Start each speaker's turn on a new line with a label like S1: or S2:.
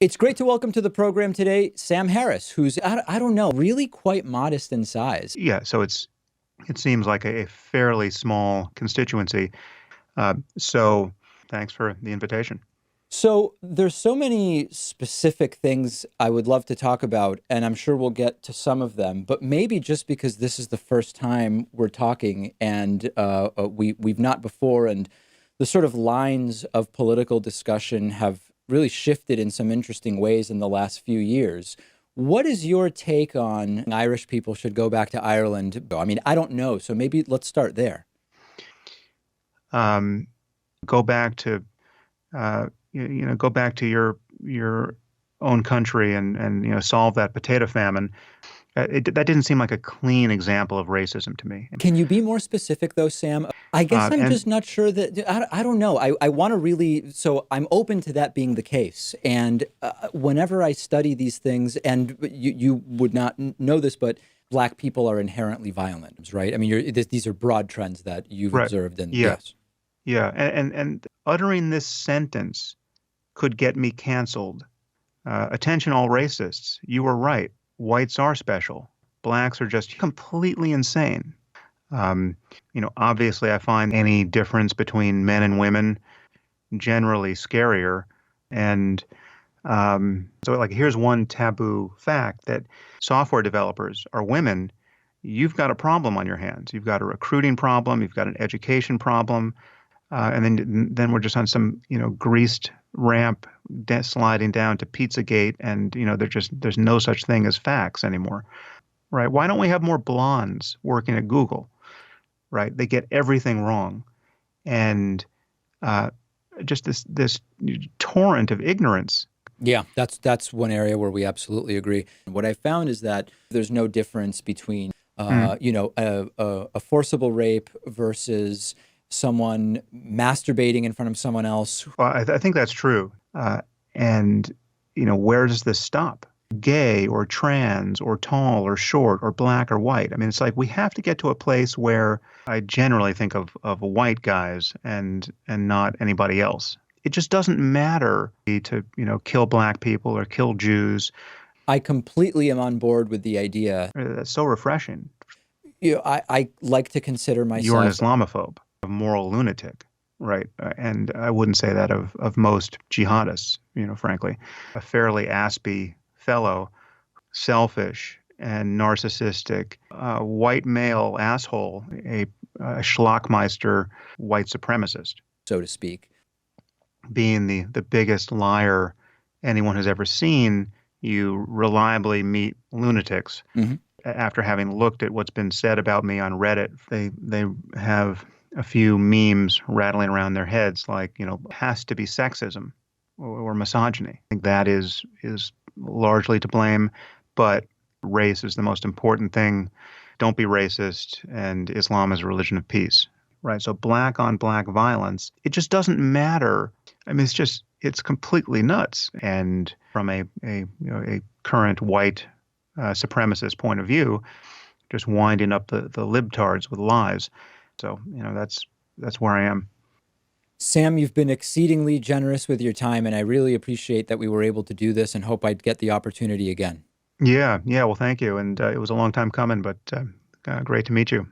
S1: It's great to welcome to the program today Sam Harris, who's, I don't know, really quite modest in size.
S2: Yeah, so it seems like a fairly small constituency. So thanks for the invitation.
S1: So there's so many specific things I would love to talk about, and I'm sure we'll get to some of them. But maybe just because this is the first time we're talking, and we've not before, and the sort of lines of political discussion have really shifted in some interesting ways in the last few years. What is your take on Irish people should go back to Ireland? I mean, I don't know, so maybe let's start there.
S2: Um, Go back to go back to your own country and solve that potato famine. That didn't seem like a clean example of racism to me.
S1: Can you be more specific though, Sam? I guess I'm
S2: And
S1: just not sure that I don't know. I want to really, so I'm open to that being the case. And whenever I study these things, and you would not know this, but Black people are inherently violent, right? I mean, these are broad trends that you've
S2: right,
S1: observed, and
S2: yeah,
S1: yes.
S2: yeah, and uttering this sentence could get me canceled. Attention, all racists. You were right. Whites are special. Blacks are just completely insane. Um, Obviously, I find any difference between men and women generally scarier. And like, here's one taboo fact that software developers are women. You've got a problem on your hands. You've got a recruiting problem. You've got an education problem. And then we're just on some, greased ramp sliding down to Pizzagate, and there's no such thing as facts anymore, right? Why don't we have more blondes working at Google, right? They get everything wrong, and uh, just this torrent of ignorance.
S1: Yeah, that's one area where we absolutely agree. What I found is that there's no difference between,
S2: Mm.
S1: a forcible rape versus someone masturbating in front of someone else.
S2: Well, I think that's true. And where does this stop? Gay or trans or tall or short or black or white. I mean, it's like we have to get to a place where I generally think of white guys and not anybody else. It just doesn't matter to, kill black people or kill Jews.
S1: I completely am on board with the idea.
S2: That's so refreshing.
S1: I like to consider
S2: You're an
S1: myself.
S2: Islamophobe, a moral lunatic, right? And I wouldn't say that of most jihadists, frankly. A fairly aspy fellow, selfish and narcissistic, white male asshole, a schlockmeister white supremacist,
S1: So to speak.
S2: being the biggest liar anyone has ever seen. You reliably meet lunatics.
S1: Mhm.
S2: After having looked at what's been said about me on Reddit, they have a few memes rattling around their heads, like, has to be sexism or misogyny. I think that is largely to blame, but race is the most important thing. Don't be racist, and Islam is a religion of peace, right? So black on black violence, it just doesn't matter. I mean, it's completely nuts. And from a current white supremacist point of view, just winding up the libtards with lies. So, that's where I am.
S1: Sam, you've been exceedingly generous with your time, and I really appreciate that we were able to do this and hope I'd get the opportunity again.
S2: Yeah, yeah. Well, thank you. And it was a long time coming, but great to meet you.